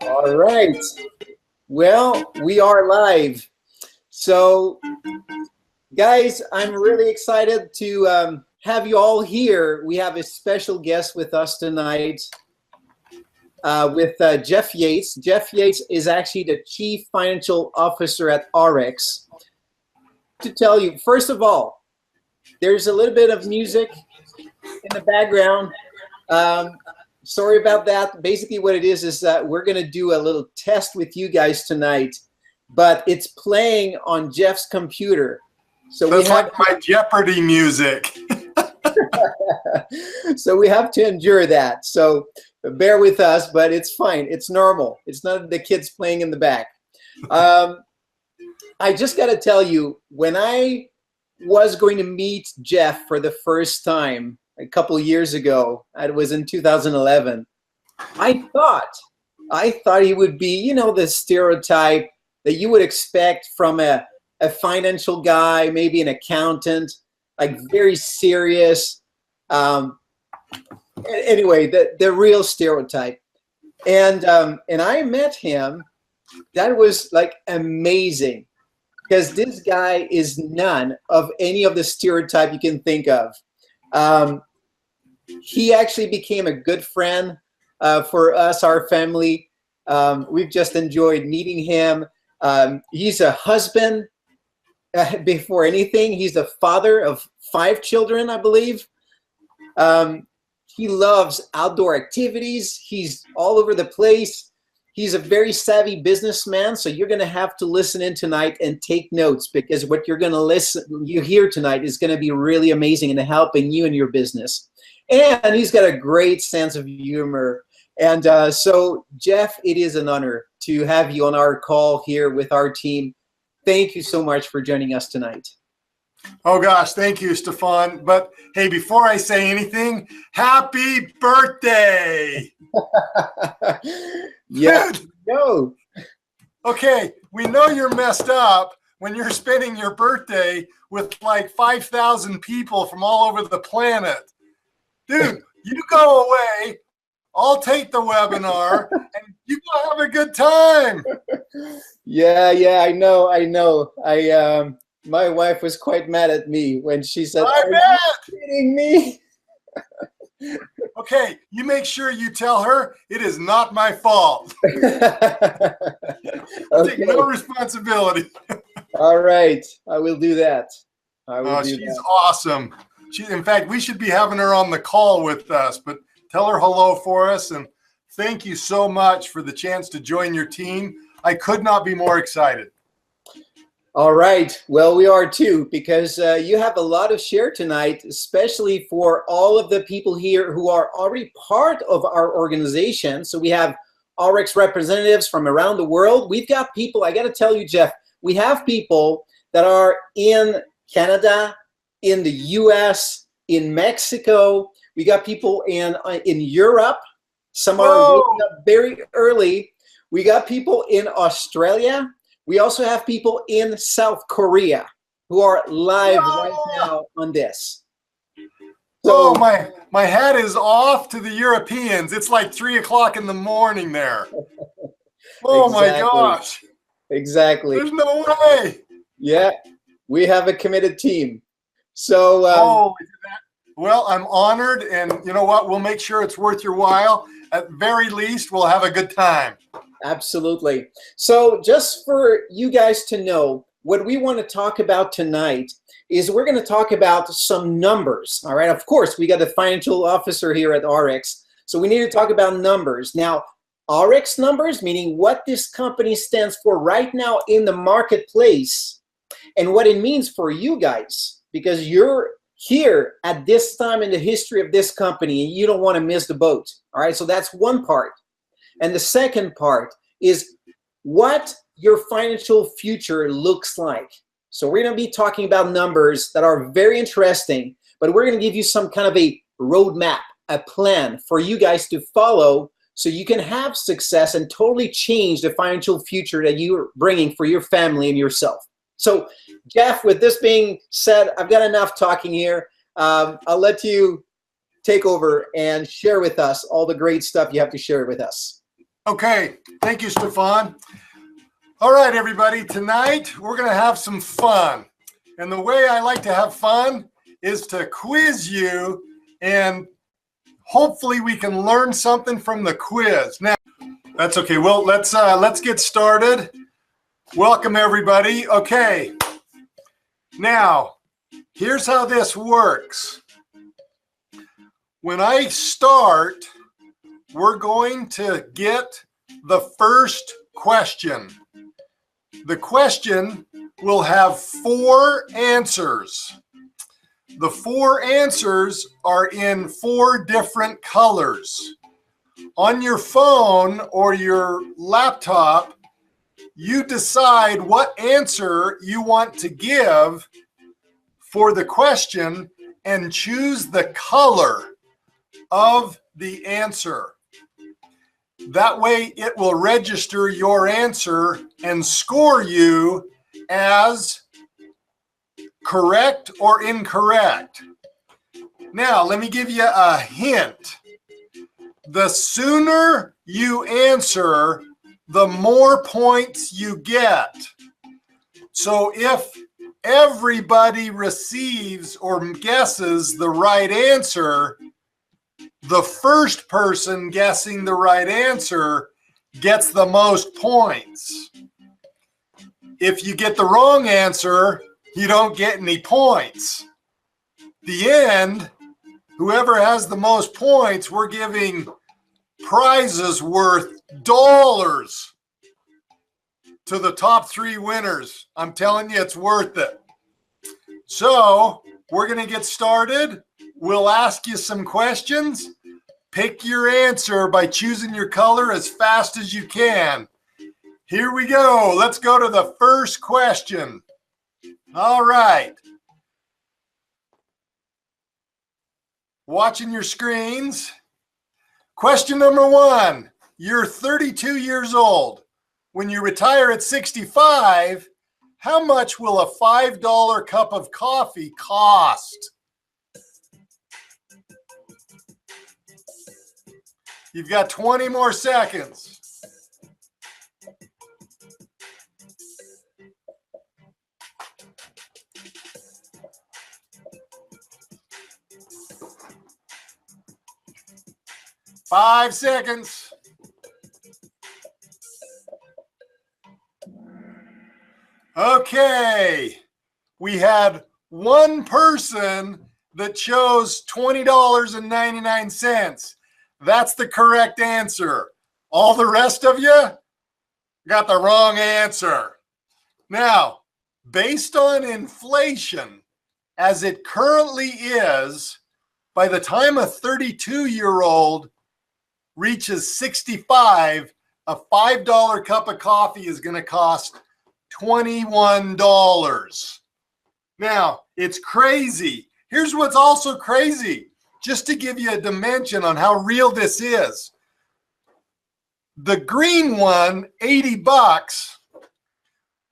All right. Well, we are live. So, guys, I'm really excited to have you all here. We have a special guest with us tonight with Jeff Yates. Jeff Yates is actually the Chief Financial Officer at ARIIX. To tell you, first of all, there's a little bit of music in the background. Sorry about that. Basically what it is that we're going to do a little test with you guys tonight, but it's playing on Jeff's computer. So that's like my Jeopardy music. So we have to endure that. So bear with us, but it's fine. It's normal. It's not the kids playing in the back. I just got to tell you, when I was going to meet Jeff for the first time a couple of years ago, it was in 2011, I thought he would be, you know, the stereotype that you would expect from a financial guy, maybe an accountant, like very serious. Anyway, the real stereotype. And I met him. That was like amazing, because this guy is none of any of the stereotype you can think of. He actually became a good friend for us, our family. We've just enjoyed meeting him. He's a husband before anything. He's the father of 5 children, I believe. He loves outdoor activities. He's all over the place. He's a very savvy businessman, so you're going to have to listen in tonight and take notes, because what you're going to you hear tonight is going to be really amazing and helping you in your business. And he's got a great sense of humor. And so, Jeff, it is an honor to have you on our call here with our team. Thank you so much for joining us tonight. Oh, gosh, thank you, Stephane. But, hey, before I say anything, happy birthday! Yeah, no. Okay, we know you're messed up when you're spending your birthday with like 5,000 people from all over the planet. Dude, you go away, I'll take the webinar, and you go have a good time. Yeah, I know. My wife was quite mad at me when she said, "Are you kidding me?" Okay, you make sure you tell her it is not my fault. I'll take no responsibility. All right, I will do that. She's awesome. In fact, we should be having her on the call with us, but tell her hello for us, and thank you so much for the chance to join your team. I could not be more excited. All right. Well, we are too, because you have a lot of share tonight, especially for all of the people here who are already part of our organization. So we have ARIIX representatives from around the world. We've got people, I got to tell you, Jeff, we have people that are in Canada, in the US, in Mexico. We got people in Europe. Some are waking up very early. We got people in Australia. We also have people in South Korea who are live right now on this. So, my hat is off to the Europeans. It's like 3 o'clock in the morning there. Oh, exactly. My gosh. Exactly. There's no way. Yeah, we have a committed team. So, well, I'm honored, and you know what? We'll make sure it's worth your while. At very least, we'll have a good time. Absolutely. So just for you guys to know, what we want to talk about tonight is we're going to talk about some numbers. All right. Of course, we got the financial officer here at ARIIX, so we need to talk about numbers. Now, ARIIX numbers, meaning what this company stands for right now in the marketplace and what it means for you guys, because you're here at this time in the history of this company and you don't want to miss the boat. All right. So that's one part. And the second part is what your financial future looks like. So we're going to be talking about numbers that are very interesting, but we're going to give you some kind of a roadmap, a plan for you guys to follow so you can have success and totally change the financial future that you're bringing for your family and yourself. So, Jeff, with this being said, I've got enough talking here. I'll let you take over and share with us all the great stuff you have to share with us. Okay, thank you, Stephane. All right, everybody, tonight we're going to have some fun. And the way I like to have fun is to quiz you, and hopefully we can learn something from the quiz. Now, that's okay. Well, let's get started. Welcome, everybody. Okay, now, here's how this works. When I start, we're going to get the first question. The question will have 4 answers. The 4 answers are in 4 different colors. On your phone or your laptop, you decide what answer you want to give for the question and choose the color of the answer. That way it will register your answer and score you as correct or incorrect. Now, let me give you a hint. The sooner you answer, the more points you get. So if everybody receives or guesses the right answer, the first person guessing the right answer gets the most points. If you get the wrong answer, you don't get any points. The end, whoever has the most points, we're giving prizes worth dollars to the top 3 winners. I'm telling you, it's worth it. So we're going to get started. We'll ask you some questions. Pick your answer by choosing your color as fast as you can. Here we go. Let's go to the first question. All right. Watching your screens. Question number 1. You're 32 years old. When you retire at 65, how much will a $5 cup of coffee cost? You've got 20 more seconds. Five seconds. Okay, we had one person that chose $20.99. That's the correct answer. All the rest of you got the wrong answer. Now, based on inflation, as it currently is, by the time a 32-year-old reaches 65, a $5 cup of coffee is going to cost $21. Now, it's crazy. Here's what's also crazy, just to give you a dimension on how real this is. The green one, 80 bucks,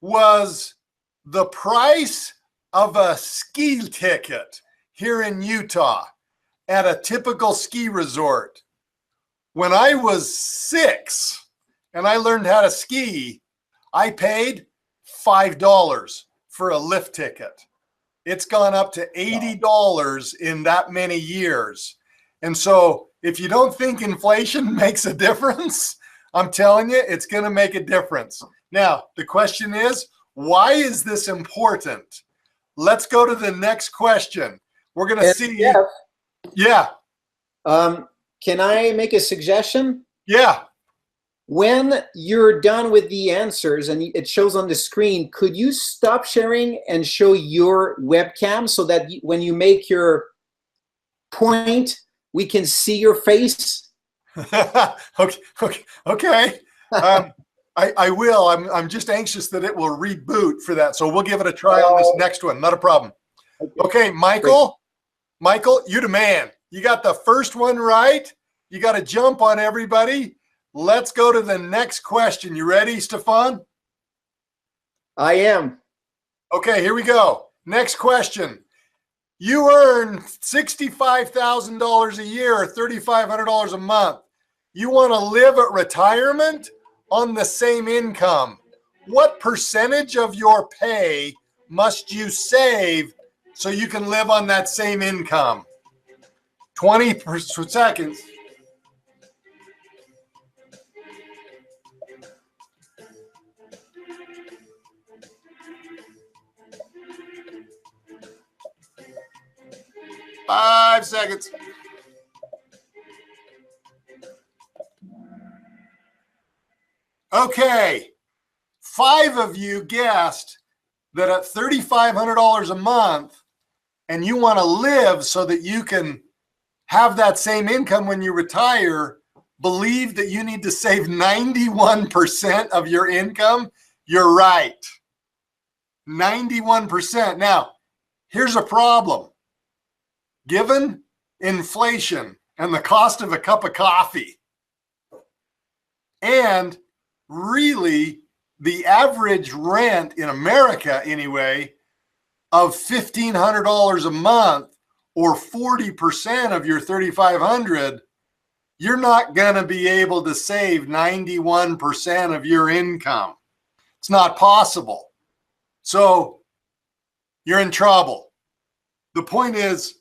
was the price of a ski ticket here in Utah at a typical ski resort. When I was 6 and I learned how to ski, I paid $5 for a lift ticket. It's gone up to $80 in that many years. And so if you don't think inflation makes a difference, I'm telling you, it's going to make a difference. Now, the question is, why is this important? Let's go to the next question. We're going to see. Jeff, yeah. Can I make a suggestion? Yeah. When you're done with the answers and it shows on the screen, could you stop sharing and show your webcam so that when you make your point, we can see your face? Okay. I will. I'm just anxious that it will reboot for that. So we'll give it a try on this next one. Not a problem. Okay, Michael. Michael, you the man. You got the first one right. You got to jump on everybody. Let's go to the next question. You ready, Stephane? I am. Okay, here we go. Next question. You earn $65,000 a year or $3,500 a month. You want to live at retirement on the same income. What percentage of your pay must you save so you can live on that same income? 20 seconds. Five seconds. Okay, 5 of you guessed that at $3,500 a month, and you want to live so that you can have that same income when you retire, believe that you need to save 91% of your income. You're right. 91%. Now, here's a problem. Given inflation and the cost of a cup of coffee, and really the average rent in America anyway of $1,500 a month, or 40% of your $3,500, you're not going to be able to save 91% of your income. It's not possible. So you're in trouble. The point is,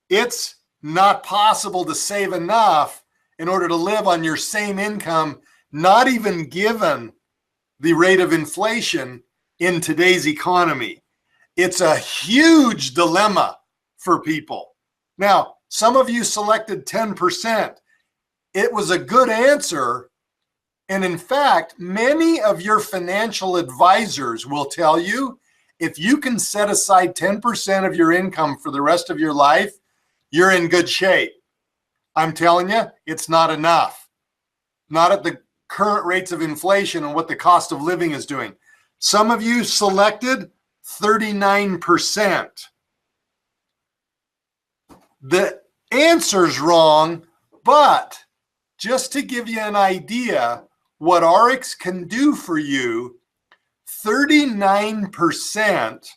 it's not possible to save enough in order to live on your same income, not even given the rate of inflation in today's economy. It's a huge dilemma for people. Now, some of you selected 10%. It was a good answer. And in fact, many of your financial advisors will tell you, if you can set aside 10% of your income for the rest of your life, you're in good shape. I'm telling you, it's not enough. Not at the current rates of inflation and what the cost of living is doing. Some of you selected 39%. The answer's wrong, but just to give you an idea what ARIIX can do for you, 39%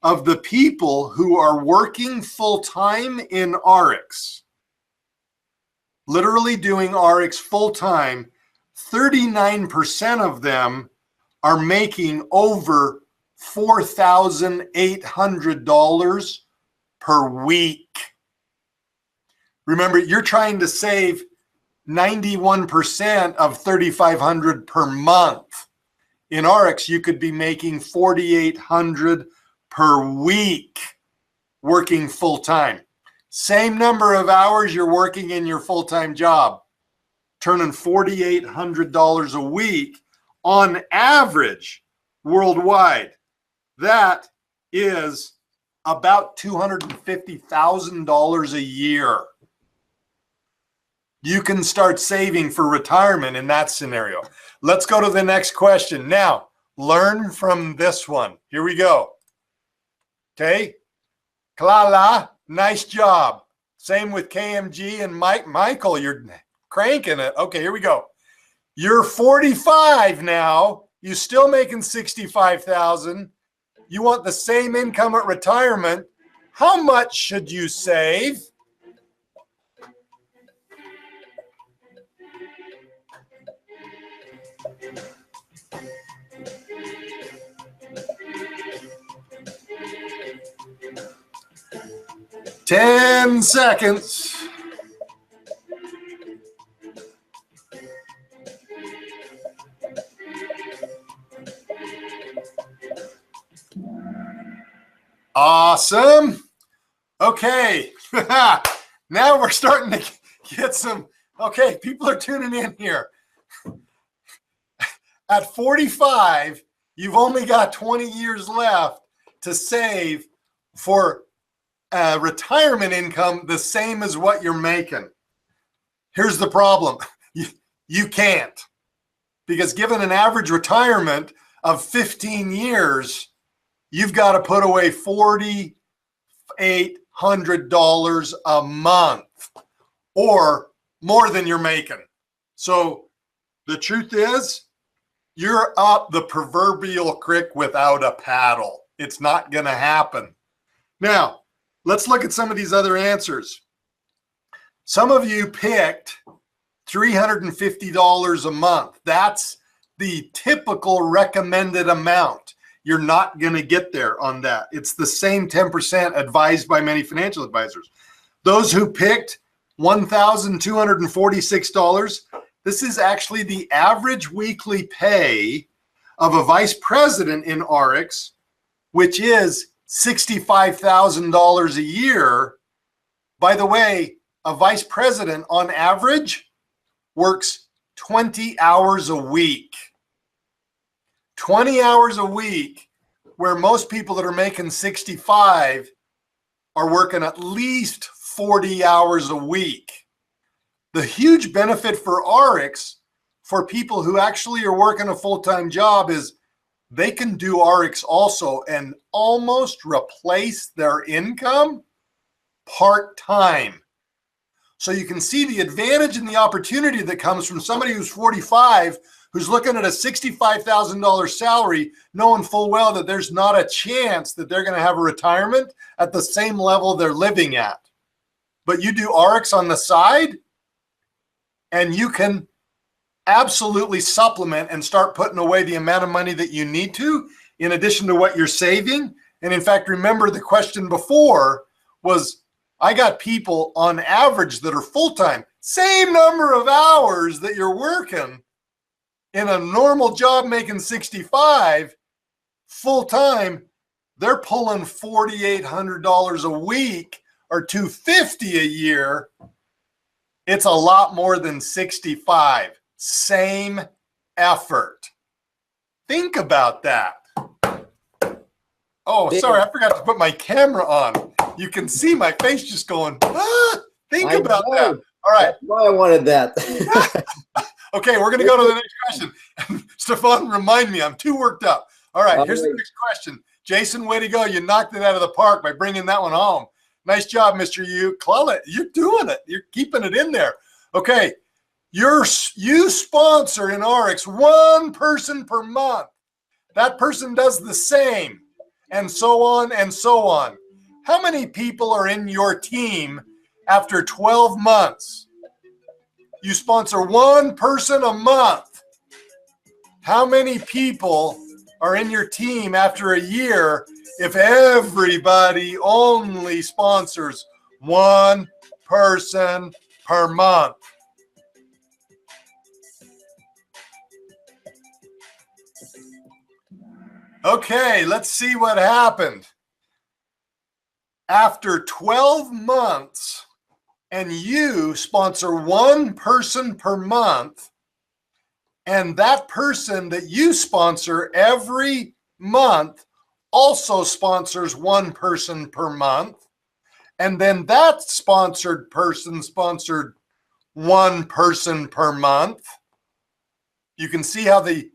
of the people who are working full-time in ARIIX, literally doing ARIIX full-time, 39% of them are making over $4,800 per week. Remember, you're trying to save 91% of $3,500 per month. In ARIIX, you could be making $4,800 per week working full-time. Same number of hours you're working in your full-time job, turning $4,800 a week on average worldwide. That is about $250,000 a year. You can start saving for retirement in that scenario. Let's go to the next question. Now, learn from this one. Here we go. Okay. Kalala, nice job. Same with KMG and Michael, you're cranking it. Okay, here we go. You're 45 now. You still making 65,000. You want the same income at retirement. How much should you save? Ten seconds. Awesome. Okay. Now we're starting to get some. Okay, people are tuning in here. At 45, you've only got 20 years left to save for retirement income the same as what you're making. Here's the problem. You can't. Because given an average retirement of 15 years, you've got to put away $4,800 a month or more than you're making. So the truth is, you're up the proverbial creek without a paddle. It's not going to happen. Now, let's look at some of these other answers. Some of you picked $350 a month. That's the typical recommended amount. You're not going to get there on that. It's the same 10% advised by many financial advisors. Those who picked $1,246, this is actually the average weekly pay of a vice president in ARIIX, which is $65,000 a year. By the way, a vice president on average works 20 hours a week. 20 hours a week, where most people that are making 65 are working at least 40 hours a week. The huge benefit for ARIIX for people who actually are working a full-time job is they can do ARIIX also and almost replace their income part-time. So you can see the advantage and the opportunity that comes from somebody who's 45, who's looking at a $65,000 salary, knowing full well that there's not a chance that they're going to have a retirement at the same level they're living at. But you do ARIIX on the side, and you can absolutely supplement and start putting away the amount of money that you need to, in addition to what you're saving. And in fact, remember the question before was, I got people on average that are full-time, same number of hours that you're working in a normal job making 65, full-time, they're pulling $4,800 a week or $250 a year. It's a lot more than 65. Same effort. Think about that. Oh, sorry, I forgot to put my camera on. You can see my face just going, ah, think about that. All right. That's why I wanted that. Okay, we're going to go to the next question. Stephane, remind me, I'm too worked up. All right, here's the next question. Jason, way to go. You knocked it out of the park by bringing that one home. Nice job, Mr. Clellet. You're doing it. You're keeping it in there. Okay, you sponsor in ARIIX one person per month. That person does the same, and so on and so on. How many people are in your team after 12 months? You sponsor one person a month. How many people are in your team after a year if everybody only sponsors one person per month? Okay, let's see what happened. After 12 months, and you sponsor one person per month, and that person that you sponsor every month also sponsors one person per month, and then that sponsored person sponsored one person per month, you can see how the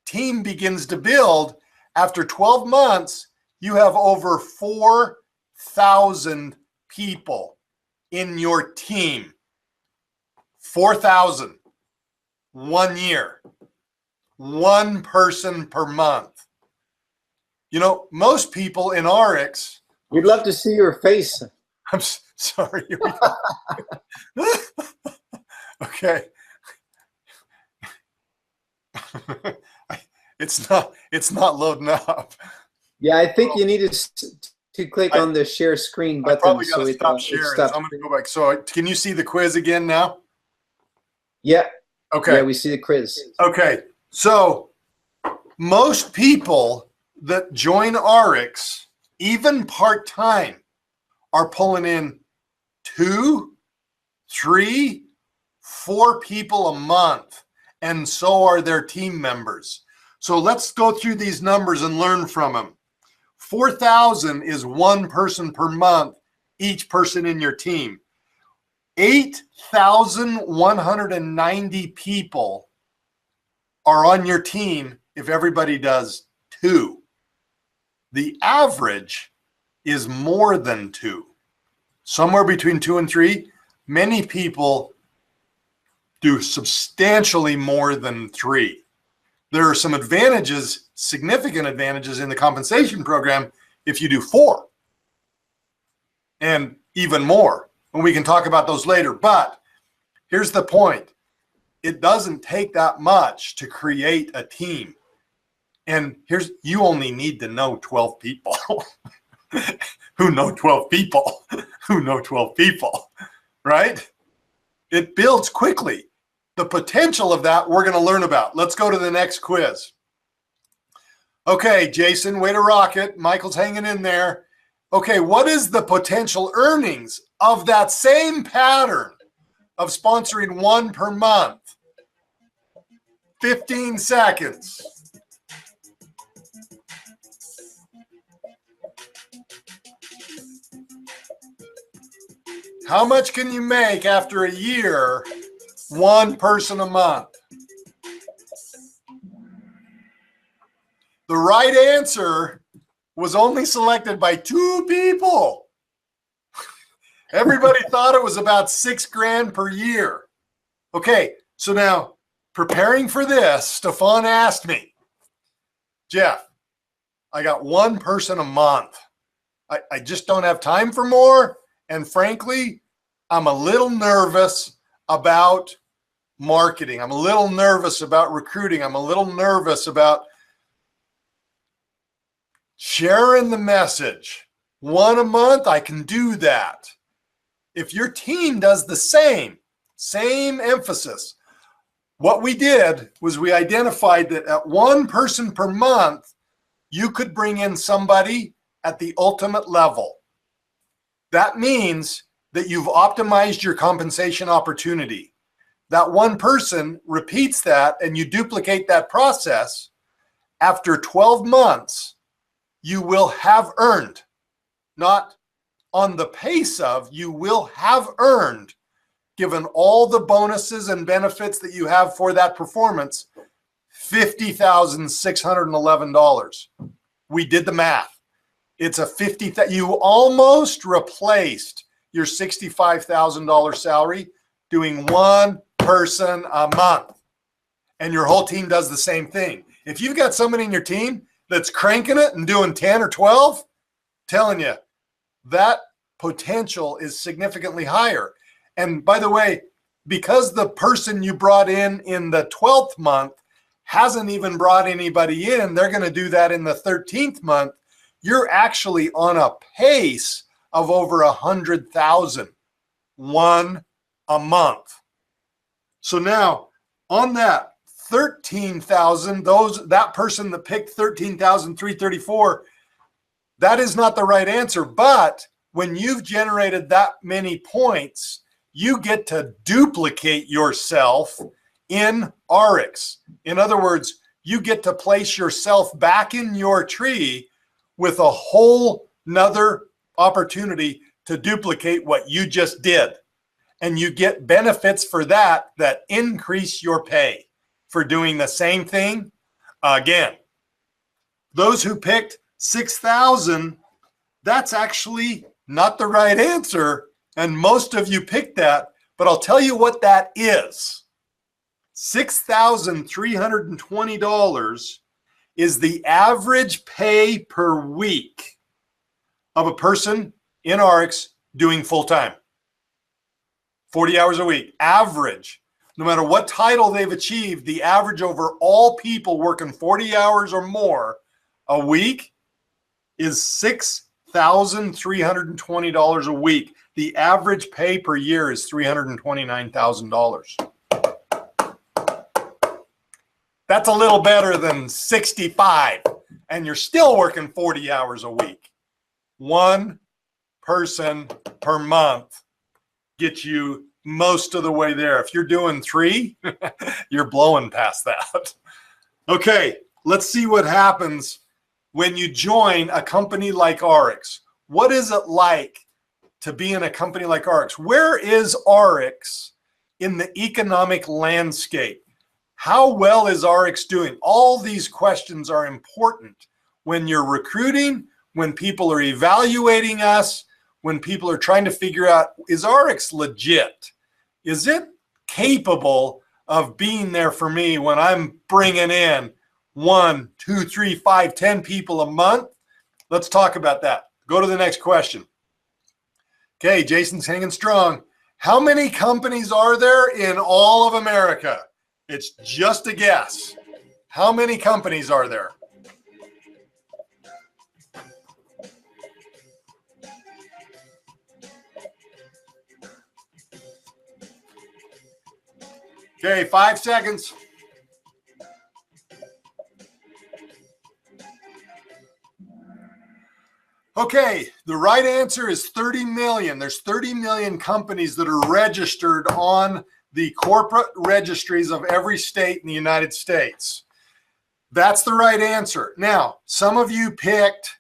team begins to build. After 12 months, you have over 4,000 people in your team. 4,000. 1 year. One person per month. You know, most people in ARIIX. We'd love to see your face. I'm sorry. Okay. It's not loading up. Yeah, I think you need to click on the share screen button. I probably got to stop sharing. I'm going to go back. So can you see the quiz again now? Yeah. Okay. Yeah, we see the quiz. Okay. So most people that join ARIIX, even part-time, are pulling in 2, 3, 4 people a month, and so are their team members. So let's go through these numbers and learn from them. 4,000 is one person per month, each person in your team. 8,190 people are on your team if everybody does 2. The average is more than 2. Somewhere between 2 and 3. Many people do substantially more than 3. There are some advantages, significant advantages in the compensation program if you do 4 and even more. And we can talk about those later. But here's the point. it doesn't take that much to create a team. And you only need to know 12 people. Who know 12 people? Who know 12 people, right? It builds quickly. The potential of that we're going to learn about. Let's go to the next quiz. Okay, Jason, way to rock it. Michael's hanging in there. Okay, what is the potential earnings of that same pattern of sponsoring one per month? 15 seconds. How much can you make after a year, one person a month? The right answer was only selected by 2 people. Everybody thought it was about $6,000 per year. Okay, so now preparing for this, Stephane asked me, Jeff, I got one person a month. I just don't have time for more. And frankly, I'm a little nervous about marketing. I'm a little nervous about recruiting. I'm a little nervous about sharing the message. One a month, I can do that. If your team does the same emphasis, what we did was we identified that at one person per month, you could bring in somebody at the ultimate level. That means that you've optimized your compensation opportunity. That one person repeats that and you duplicate that process. After 12 months, you will have earned, not on the pace of, you will have earned, given all the bonuses and benefits that you have for that performance, $50,611. We did the math. It's a you almost replaced your $65,000 salary doing one person a month. And your whole team does the same thing. If you've got somebody in your team that's cranking it and doing 10 or 12, telling you that potential is significantly higher. And by the way, because the person you brought in the 12th month hasn't even brought anybody in, they're going to do that in the 13th month. You're actually on a pace of over 100,000, one a month. So now on that 13,000, that person that picked 13,334, that is not the right answer. But when you've generated that many points, you get to duplicate yourself in ARIIX. In other words, you get to place yourself back in your tree with a whole nother opportunity to duplicate what you just did. And you get benefits for that increase your pay for doing the same thing again. Those who picked 6,000, that's actually not the right answer. And most of you picked that, but I'll tell you what that is. $6,320 is the average pay per week of a person in ARIIX doing full-time. 40 hours a week, average. No matter what title they've achieved, the average over all people working 40 hours or more a week is $6,320 a week. The average pay per year is $329,000. That's a little better than 65, and you're still working 40 hours a week. One person per month gets you most of the way there. If you're doing 3, you're blowing past that. Okay, let's see what happens when you join a company like ARIIX. What is it like to be in a company like ARIIX? Where is ARIIX in the economic landscape? How well is ARIIX doing? All these questions are important when you're recruiting, when people are evaluating us, when people are trying to figure out, is ARIIX legit? Is it capable of being there for me when I'm bringing in 1, 2, 3, 5, 10 people a month? Let's talk about that. Go to the next question. Okay, Jason's hanging strong. How many companies are there in all of America? It's just a guess. How many companies are there? Okay, 5 seconds. Okay, the right answer is 30 million. There's 30 million companies that are registered on the corporate registries of every state in the United States. That's the right answer. Now, some of you picked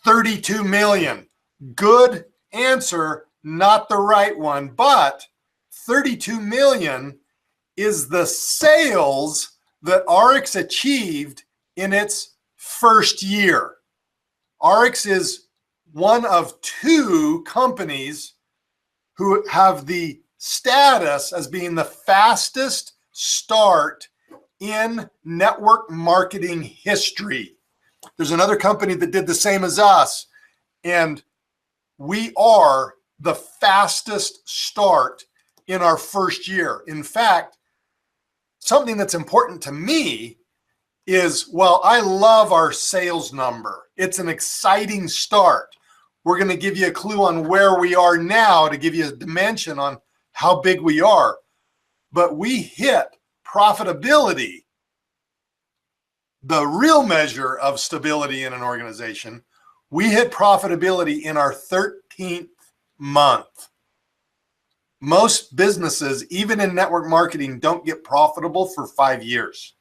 32 million. Good answer, not the right one, but 32 million is the sales that ARIIX achieved in its first year. ARIIX is one of 2 companies who have the status as being the fastest start in network marketing history. There's another company that did the same as us, and we are the fastest start in our first year. In fact, something that's important to me is, well, I love our sales number. It's an exciting start. We're going to give you a clue on where we are now to give you a dimension on how big we are. But we hit profitability, the real measure of stability in an organization. We hit profitability in our 13th month. Most businesses, even in network marketing, don't get profitable for 5 years.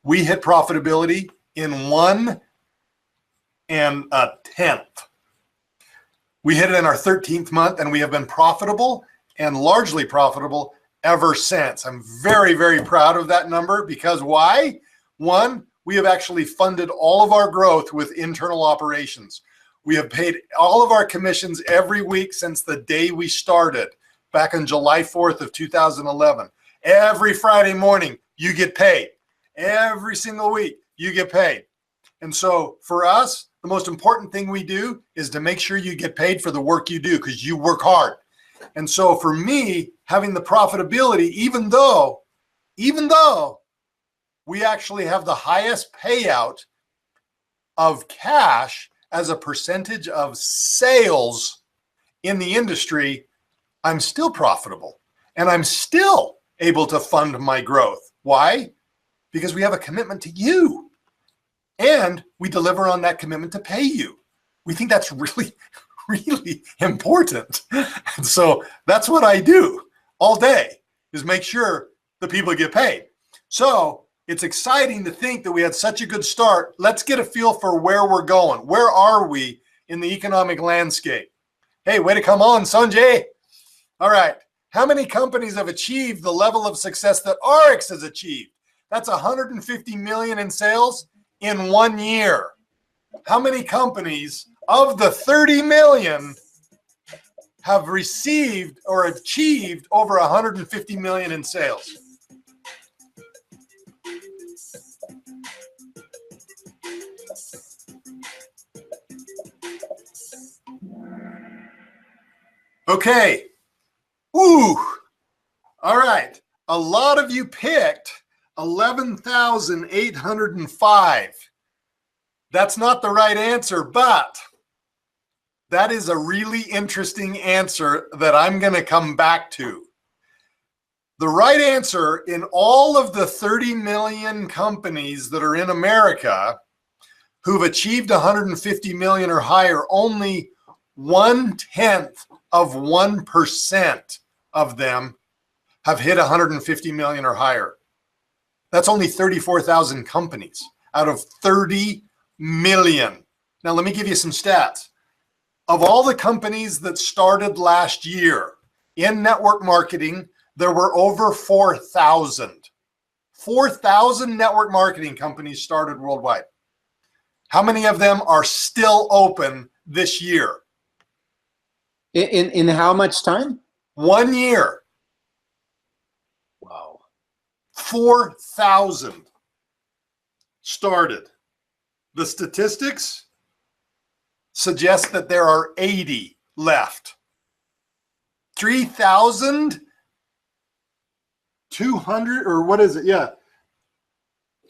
We hit profitability in 1 1/10. We hit it in our 13th month, and we have been profitable and largely profitable ever since. I'm very, very proud of that number because why? 1, we have actually funded all of our growth with internal operations. We have paid all of our commissions every week since the day we started back on July 4th of 2011. Every Friday morning, you get paid. Every single week, you get paid. And so for us, the most important thing we do is to make sure you get paid for the work you do because you work hard. And so for me, having the profitability, even though we actually have the highest payout of cash as a percentage of sales in the industry, I'm still profitable and I'm still able to fund my growth. Why? Because we have a commitment to you and we deliver on that commitment to pay you. We think that's really, really important. And so that's what I do all day is make sure the people get paid. So it's exciting to think that we had such a good start. Let's get a feel for where we're going. Where are we in the economic landscape? Hey, way to come on, Sanjay. All right. How many companies have achieved the level of success that ARIIX has achieved? That's 150 million in sales in 1 year. How many companies of the 30 million have received or achieved over 150 million in sales? Okay. Ooh. All right. A lot of you picked 11,805. That's not the right answer, but that is a really interesting answer that I'm going to come back to. The right answer in all of the 30 million companies that are in America who've achieved 150 million or higher, only 0.1% of them have hit 150 million or higher. That's only 34,000 companies out of 30 million. Now, let me give you some stats. Of all the companies that started last year in network marketing, there were over 4,000. 4,000 network marketing companies started worldwide. How many of them are still open this year? In how much time? 1 year. Wow. 4,000 started. The statistics suggest that there are 80 left. 3,000 200, or what is it? Yeah.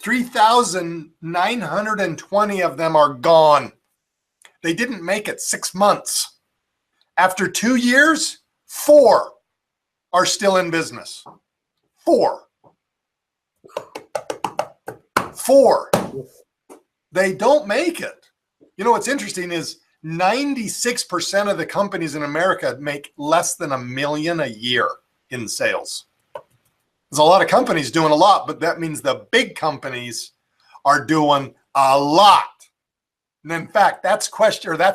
3,920 of them are gone. They didn't make it 6 months. After 2 years, 4 are still in business. 4. 4. They don't make it. You know, what's interesting is 96% of the companies in America make less than $1 million a year in sales. There's a lot of companies doing a lot, but that means the big companies are doing a lot. And in fact, that's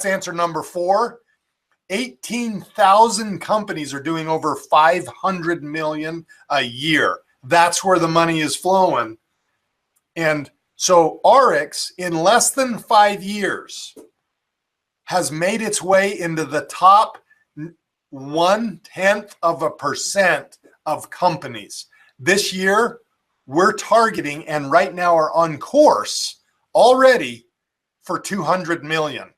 answer number 4. 18,000 companies are doing over 500 million a year. That's where the money is flowing. And so ARIIX, in less than 5 years, has made its way into the top 0.1% of companies. This year, we're targeting and right now are on course already for 200 million.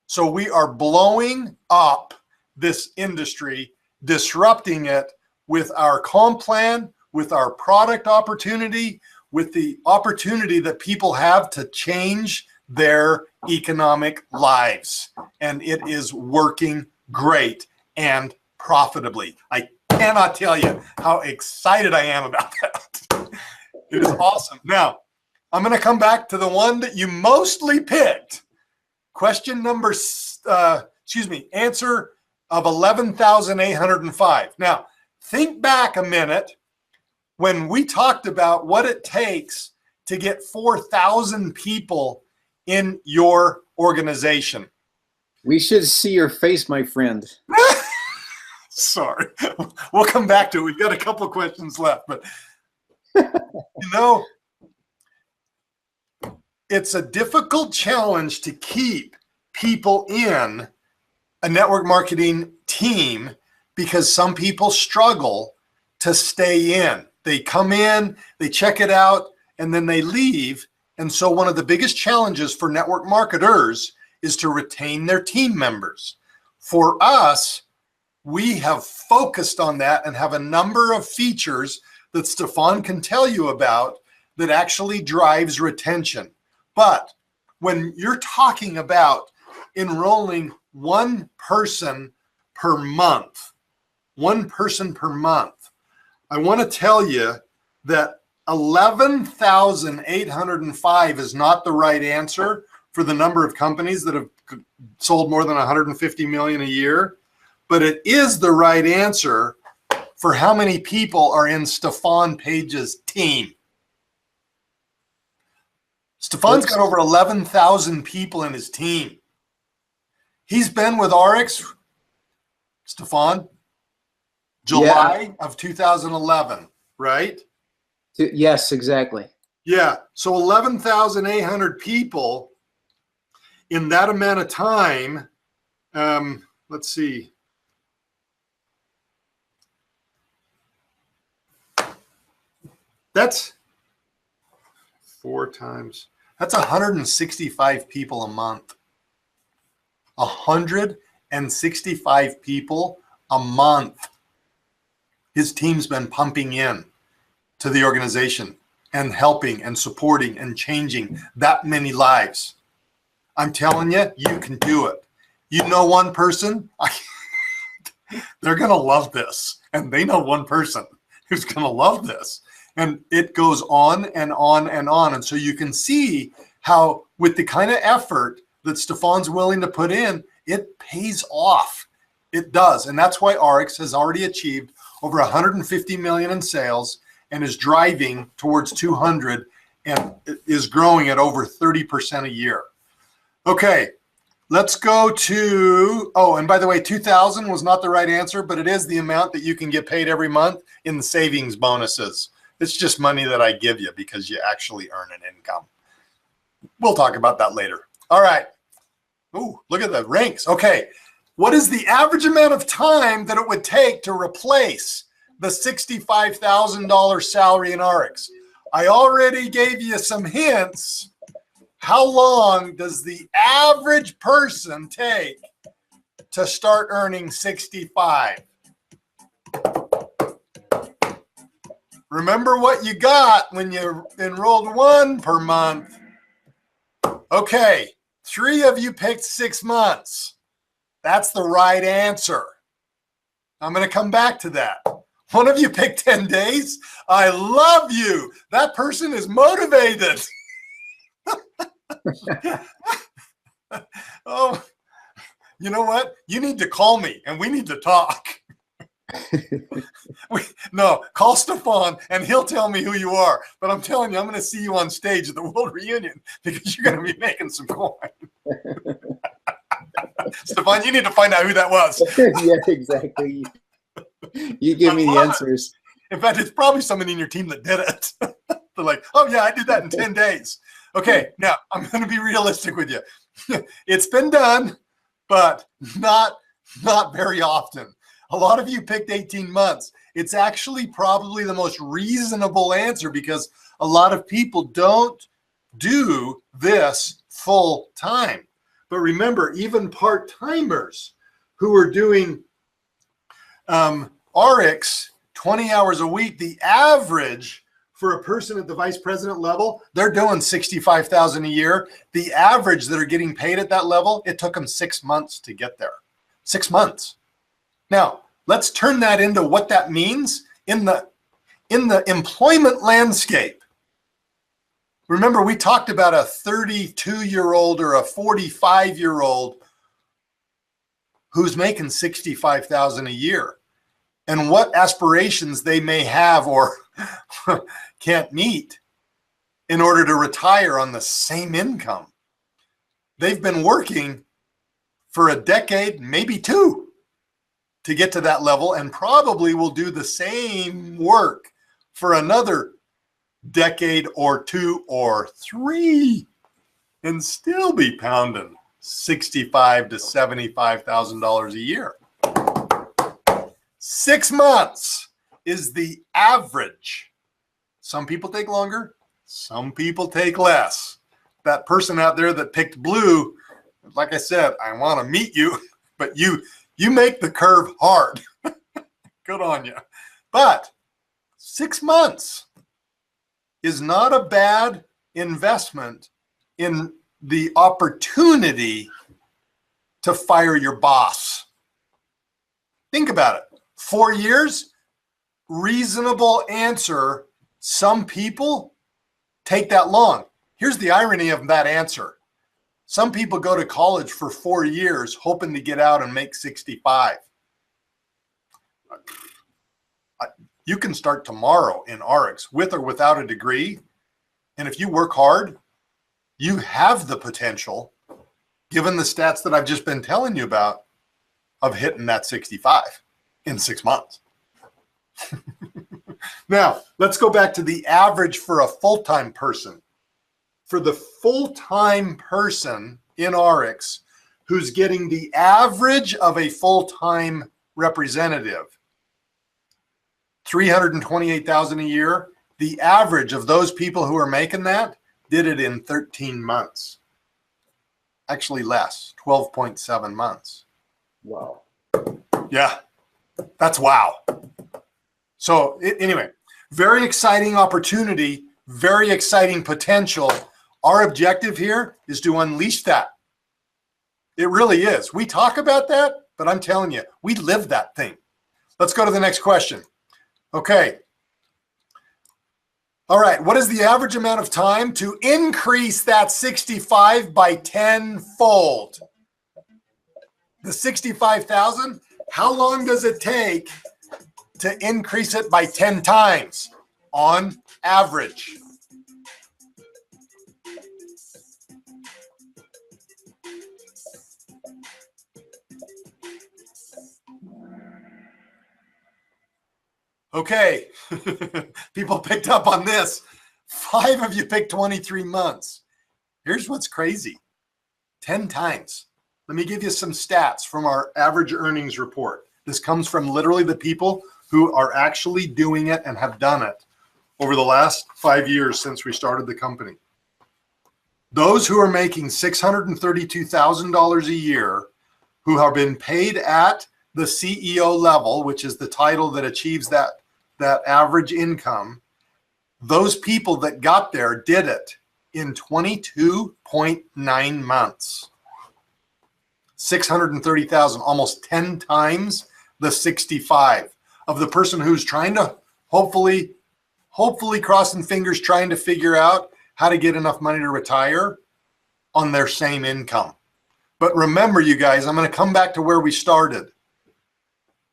So we are blowing up this industry, disrupting it with our comp plan, with our product opportunity, with the opportunity that people have to change their economic lives. And it is working great and profitably. I cannot tell you how excited I am about that. It is awesome. Now, I'm going to come back to the one that you mostly picked. Question number, answer of 11,805. Now, think back a minute when we talked about what it takes to get 4,000 people in your organization. We should see your face, my friend. Sorry. We'll come back to it. We've got a couple of questions left, but you know, it's a difficult challenge to keep people in a network marketing team because some people struggle to stay in. They come in, they check it out, and then they leave. And so one of the biggest challenges for network marketers is to retain their team members. For us, we have focused on that and have a number of features that Stephane can tell you about that actually drives retention. But when you're talking about enrolling one person per month, I want to tell you that 11,805 is not the right answer for the number of companies that have sold more than 150 million a year, but it is the right answer for how many people are in Stephane Page's team. Stephane's got over 11,000 people in his team. He's been with ARIIX, Stephane, July of 2011, right? Yes, exactly. Yeah, so 11,800 people in that amount of time. Let's see. That's 4 times. That's 165 people a month. 165 people a month. His team's been pumping in to the organization and helping and supporting and changing that many lives. I'm telling you, you can do it. You know one person, they're going to love this. And they know one person who's going to love this. And it goes on and on and on. And so you can see how with the kind of effort that Stephane's willing to put in, it pays off. It does. And that's why ARIIX has already achieved over 150 million in sales and is driving towards 200 and is growing at over 30% a year. Okay, let's go to, oh, and by the way, 2,000 was not the right answer, but it is the amount that you can get paid every month in the savings bonuses. It's just money that I give you because you actually earn an income. We'll talk about that later. All right. Ooh, look at the ranks. Okay. What is the average amount of time that it would take to replace the $65,000 salary in ARIIX? I already gave you some hints. How long does the average person take to start earning 65? Remember what you got when you enrolled 1 per month. Okay, 3 of you picked 6 months. That's the right answer. I'm going to come back to that. 1 of you picked 10 days. I love you. That person is motivated. Oh, you know what? You need to call me and we need to talk. No, call Stephane and he'll tell me who you are. But I'm telling you, I'm going to see you on stage at the World Reunion because you're going to be making some coin. Stephane, you need to find out who that was. Yeah, exactly. You give me the answers. In fact, it's probably somebody in your team that did it. They're like, oh yeah, I did that in 10 days. Okay, now I'm going to be realistic with you. It's been done, but not very often. A lot of you picked 18 months. It's actually probably the most reasonable answer because a lot of people don't do this full time. But remember, even part-timers who are doing ARIIX 20 hours a week, the average for a person at the vice president level, they're doing $65,000 a year. The average that are getting paid at that level, it took them 6 months to get there. 6 months. Now, let's turn that into what that means in the employment landscape. Remember, we talked about a 32-year-old or a 45-year-old who's making $65,000 a year and what aspirations they may have or can't meet in order to retire on the same income. They've been working for a decade, maybe 2, to get to that level and probably will do the same work for another decade or 2 or 3 and still be pounding $65,000 to $75,000 a year. 6 months is the average. Some people take longer, some people take less. That person out there that picked blue, like I said, I want to meet you, but you make the curve hard. Good on you. But 6 months is not a bad investment in the opportunity to fire your boss. Think about it. 4 years, reasonable answer. Some people take that long. Here's the irony of that answer. Some people go to college for 4 years hoping to get out and make 65. You can start tomorrow in ARIIX with or without a degree. And if you work hard, you have the potential, given the stats that I've just been telling you about, of hitting that 65 in 6 months. Now, let's go back to the average for a full-time person. For the full-time person in ARIIX who's getting the average of a full-time representative, $328,000 a year, the average of those people who are making that did it in 13 months. Actually less, 12.7 months. Wow. Yeah, that's wow. So anyway, very exciting opportunity, very exciting potential. Our objective here is to unleash that. It really is. We talk about that, but I'm telling you, we live that thing. Let's go to the next question. Okay. All right. What is the average amount of time to increase that 65 by 10-fold? The 65,000, how long does it take to increase it by 10 times on average? Okay, people picked up on this. 5 of you picked 23 months. Here's what's crazy. 10 times. Let me give you some stats from our average earnings report. This comes from literally the people who are actually doing it and have done it over the last 5 years since we started the company. Those who are making $632,000 a year, who have been paid at the CEO level, which is the title that achieves that average income, those people that got there did it in 22.9 months. 630,000, almost 10 times the 65 of the person who's trying to hopefully crossing fingers, trying to figure out how to get enough money to retire on their same income. But remember, you guys, I'm going to come back to where we started.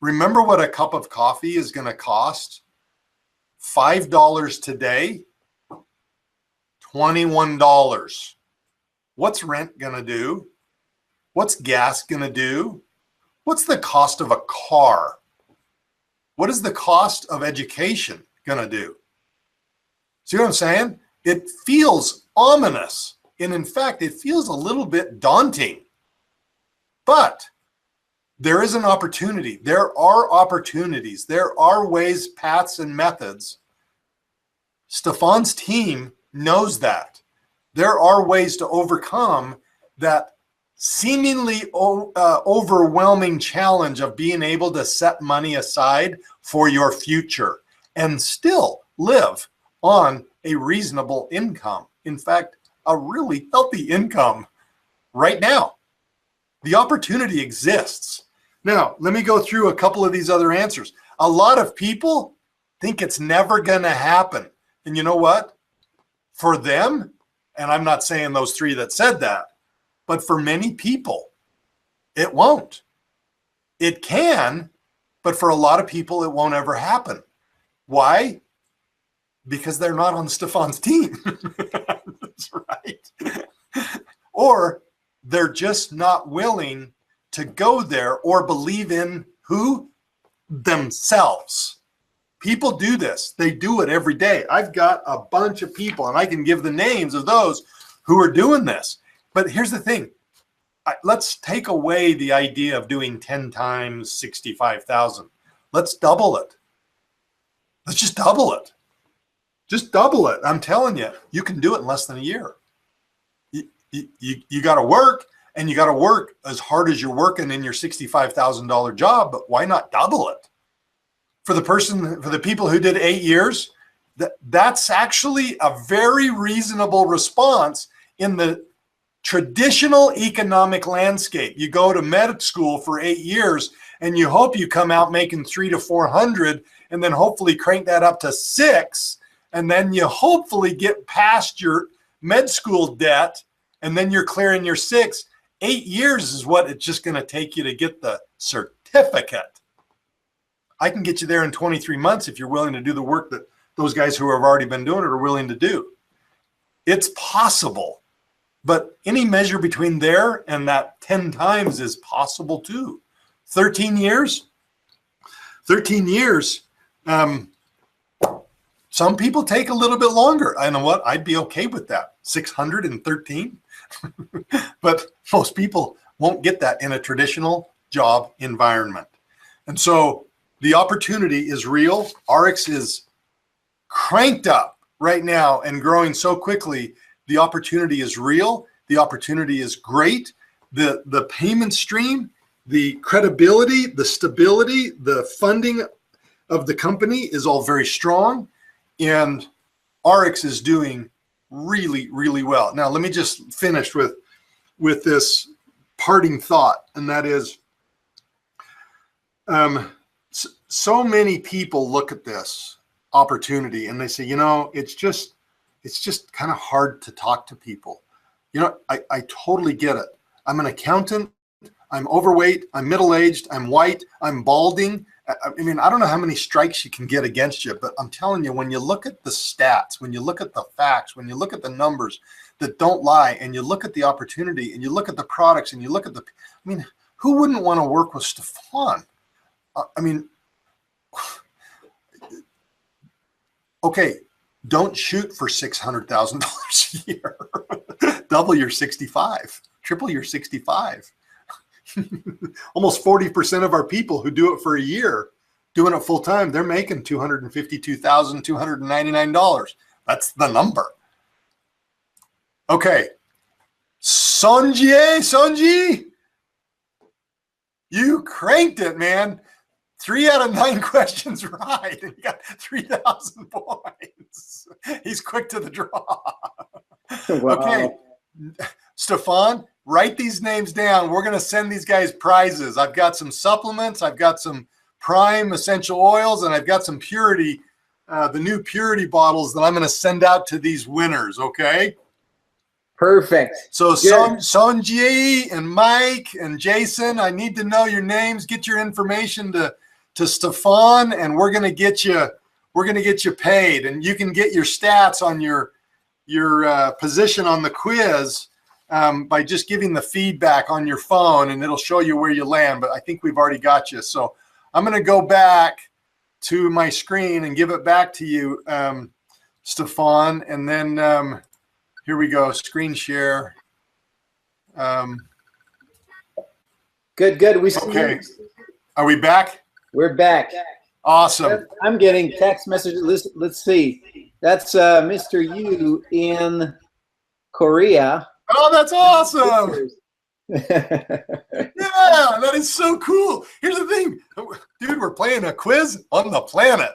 Remember what a cup of coffee is going to cost? $5 today, $21. What's rent going to do? What's gas going to do? What's the cost of a car? What is the cost of education going to do? See what I'm saying? It feels ominous. And in fact, it feels a little bit daunting. But there is an opportunity. There are opportunities. There are ways, paths, and methods. Stephane's team knows that. There are ways to overcome that seemingly overwhelming challenge of being able to set money aside for your future and still live on a reasonable income. In fact, a really healthy income right now. The opportunity exists. Now, let me go through a couple of these other answers. A lot of people think it's never going to happen. And you know what? For them, and I'm not saying those three that said that, but for many people, it won't. It can, but for a lot of people, it won't ever happen. Why? Because they're not on Stephane's team. That's right. Or they're just not willing to go there or believe in who? Themselves. People do this. They do it every day. I've got a bunch of people, and I can give the names of those who are doing this. But here's the thing. Let's take away the idea of doing 10 times 65,000. Let's double it. Let's just double it. Just double it. I'm telling you, you can do it in less than a year. You got to work, and you got to work as hard as you're working in your $65,000 job, but why not double it? For the people who did 8 years, that's actually a very reasonable response in the traditional economic landscape. You go to med school for 8 years and you hope you come out making 300 to 400 and then hopefully crank that up to 6. And then you hopefully get past your med school debt and then you're clearing your 6. 8 years is what it's just going to take you to get the certificate. I can get you there in 23 months if you're willing to do the work that those guys who have already been doing it are willing to do. It's possible, but any measure between there and that 10 times is possible too. 13 years? 13 years. Some people take a little bit longer. I know what, I'd be okay with that. 613. But most people won't get that in a traditional job environment. And so the opportunity is real. ARIIX is cranked up right now and growing so quickly. The opportunity is real. The opportunity is great. The payment stream, the credibility, the stability, the funding of the company is all very strong. And ARIIX is doing really, really well. Now, let me just finish with this parting thought, and that is, so many people look at this opportunity and they say, you know, it's just kind of hard to talk to people. You know, I totally get it. I'm an accountant. I'm overweight. I'm middle-aged. I'm white. I'm balding. I mean, I don't know how many strikes you can get against you, but I'm telling you, when you look at the stats, when you look at the facts, when you look at the numbers that don't lie, and you look at the opportunity, and you look at the products, and you look at the, I mean, who wouldn't want to work with Stephane? I mean, okay, don't shoot for $600,000 a year. Double your 65, triple your 65. Almost 40% of our people who do it for a year, doing it full time, they're making $252,299. That's the number. Okay, Sonji, you cranked it, man. 3 out of 9 questions right, and you got 3,000 points. He's quick to the draw. Wow. Okay, Stephane, write these names down. We're going to send these guys prizes. I've got some supplements. I've got some Prime essential oils, and I've got some Purity, the new Purity bottles that I'm going to send out to these winners, okay? Perfect. So Sonji and Mike and Jason, I need to know your names. Get your information to Stephane, and we're going to get you paid, and you can get your stats on your position on the quiz by just giving the feedback on your phone, and it'll show you where you land. But I think we've already got you. So I'm going to go back to my screen and give it back to you, Stephane, and then here we go. Screen share. Good. Okay. Are we back? We're back. Awesome. I'm getting text messages. Let's see. That's Mr. Yu in Korea. Oh, that's awesome. Yeah, that is so cool. Here's the thing, dude, we're playing a quiz on the planet.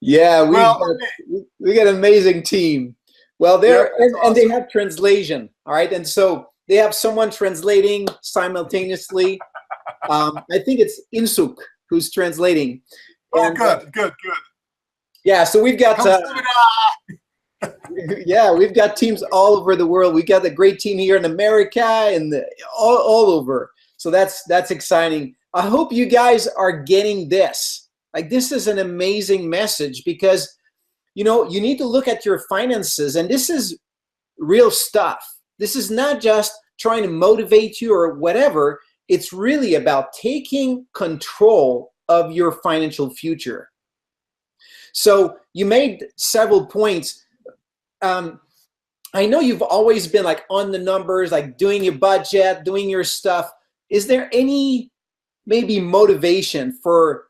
Yeah, we got an amazing team. Well, and they have translation, all right? And so they have someone translating simultaneously. I think it's Insuk who's translating. Oh, and, good. Yeah, so we've got we've got teams all over the world. We got a great team here in America and all over. So that's exciting. I hope you guys are getting this. Like, this is an amazing message because, you know, you need to look at your finances, and this is real stuff. This is not just trying to motivate you or whatever. It's really about taking control of your financial future. So you made several points. I know you've always been like on the numbers, like doing your budget, doing your stuff. Is there any maybe motivation for,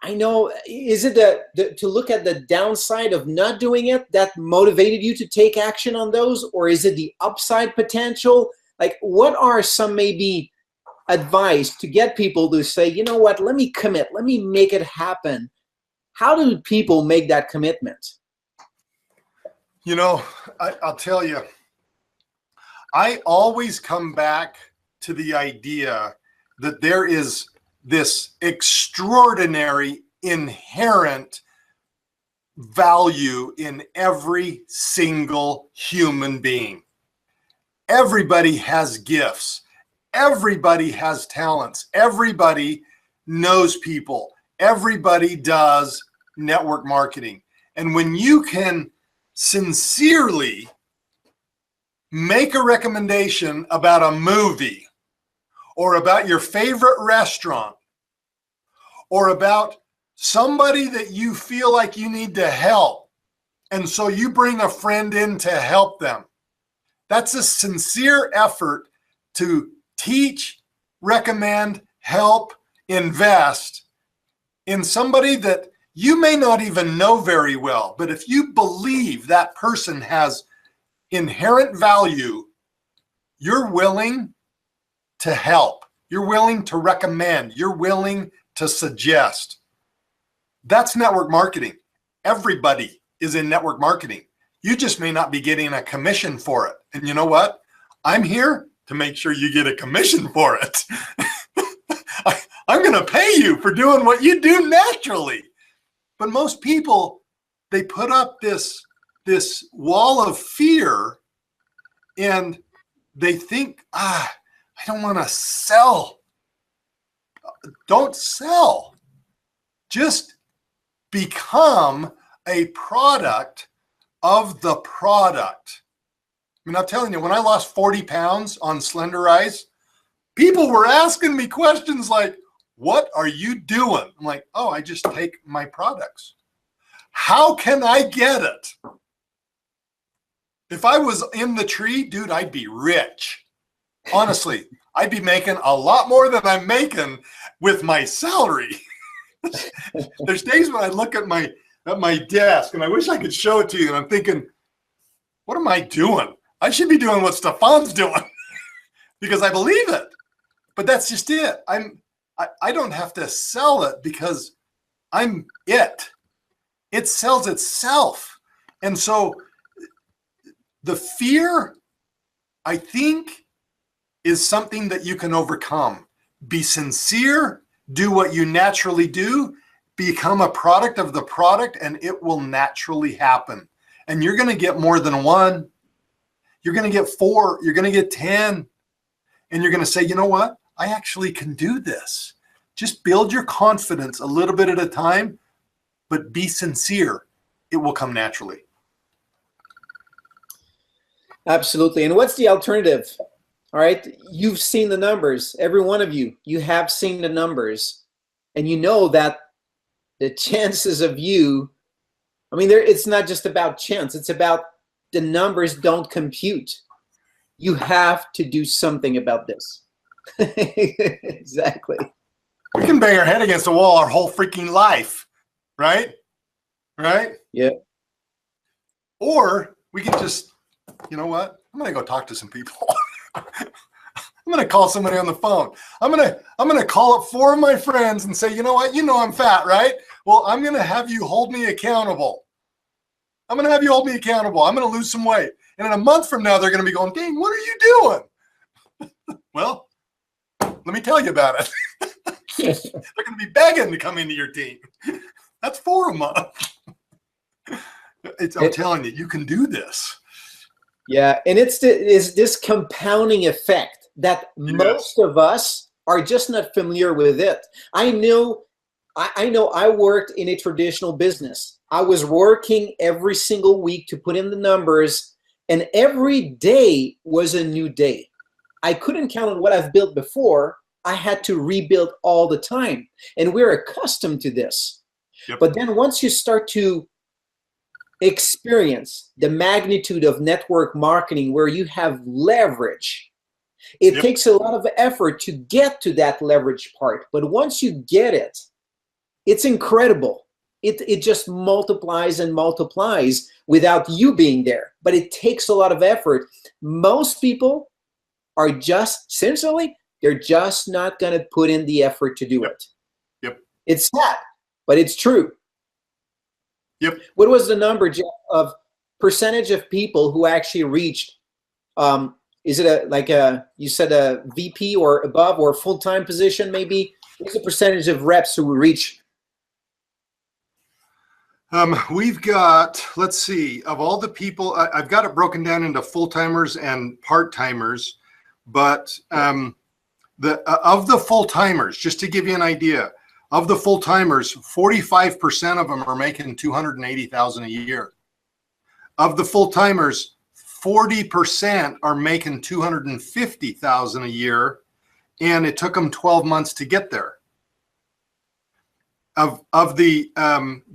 I know, is it to look at the downside of not doing it that motivated you to take action on those? Or is it the upside potential? Like, what are some maybe advice to get people to say, you know what, let me commit, let me make it happen? How do people make that commitment? You know, I'll tell you, I always come back to the idea that there is this extraordinary inherent value in every single human being. Everybody has gifts. Everybody has talents. Everybody knows people. Everybody does network marketing. And when you can sincerely make a recommendation about a movie or about your favorite restaurant or about somebody that you feel like you need to help, and so you bring a friend in to help them, that's a sincere effort to teach, recommend, help, invest in somebody that you may not even know very well. But if you believe that person has inherent value, you're willing to help. You're willing to recommend. You're willing to suggest. That's network marketing. Everybody is in network marketing. You just may not be getting a commission for it. And you know what? I'm here to make sure you get a commission for it. I'm going to pay you for doing what you do naturally. But most people, they put up this wall of fear, and they think, I don't want to sell. Don't sell. Just become a product of the product. I mean, I'm telling you, when I lost 40 pounds on Slenderize, people were asking me questions like, what are you doing? I'm like, oh, I just take my products. How can I get it? If I was in the tree, dude, I'd be rich. Honestly, I'd be making a lot more than I'm making with my salary. There's days when I look at my desk, and I wish I could show it to you, and I'm thinking, what am I doing? I should be doing what Stephane's doing because I believe it. But that's just it. I don't have to sell it because I'm it. It sells itself. And so the fear, I think, is something that you can overcome. Be sincere, do what you naturally do, become a product of the product, and it will naturally happen. And you're going to get more than one. You're going to get 4. You're going to get 10. And you're going to say, you know what? I actually can do this. Just build your confidence a little bit at a time, but be sincere. It will come naturally. Absolutely. And what's the alternative? All right. You've seen the numbers. Every one of you, you have seen the numbers. And you know that the chances of you, I mean, it's not just about chance. It's about the numbers don't compute. You have to do something about this. Exactly. We can bang our head against the wall our whole freaking life, right? Right? Yeah. Or we can just, you know what? I'm going to go talk to some people. I'm going to call somebody on the phone. I'm going to call up 4 of my friends and say, you know what? You know I'm fat, right? Well, I'm going to have you hold me accountable. I'm going to have you hold me accountable. I'm going to lose some weight. And in a month from now, they're going to be going, dang, what are you doing? Well, let me tell you about it. They're going to be begging to come into your team. That's 4 a month. I'm telling you, you can do this. Yeah, and it's this compounding effect that most of us are just not familiar with it. I know I worked in a traditional business. I was working every single week to put in the numbers, and every day was a new day. I couldn't count on what I've built before. I had to rebuild all the time, and we're accustomed to this. Yep. But then once you start to experience the magnitude of network marketing where you have leverage, it takes a lot of effort to get to that leverage part. But once you get it, it's incredible. It just multiplies and multiplies without you being there. But it takes a lot of effort. Most people are just, sincerely, they're just not going to put in the effort to do it. Yep. It's sad, but it's true. Yep. What was the number, Jeff, of percentage of people who actually reached, is it you said a VP or above or full-time position maybe? What's the percentage of reps who reach? We've got, let's see, of all the people, I've got it broken down into full-timers and part-timers, but of the full-timers, just to give you an idea, of the full-timers, 45% of them are making $280,000 a year. Of the full-timers, 40% are making $250,000 a year, and it took them 12 months to get there. Of the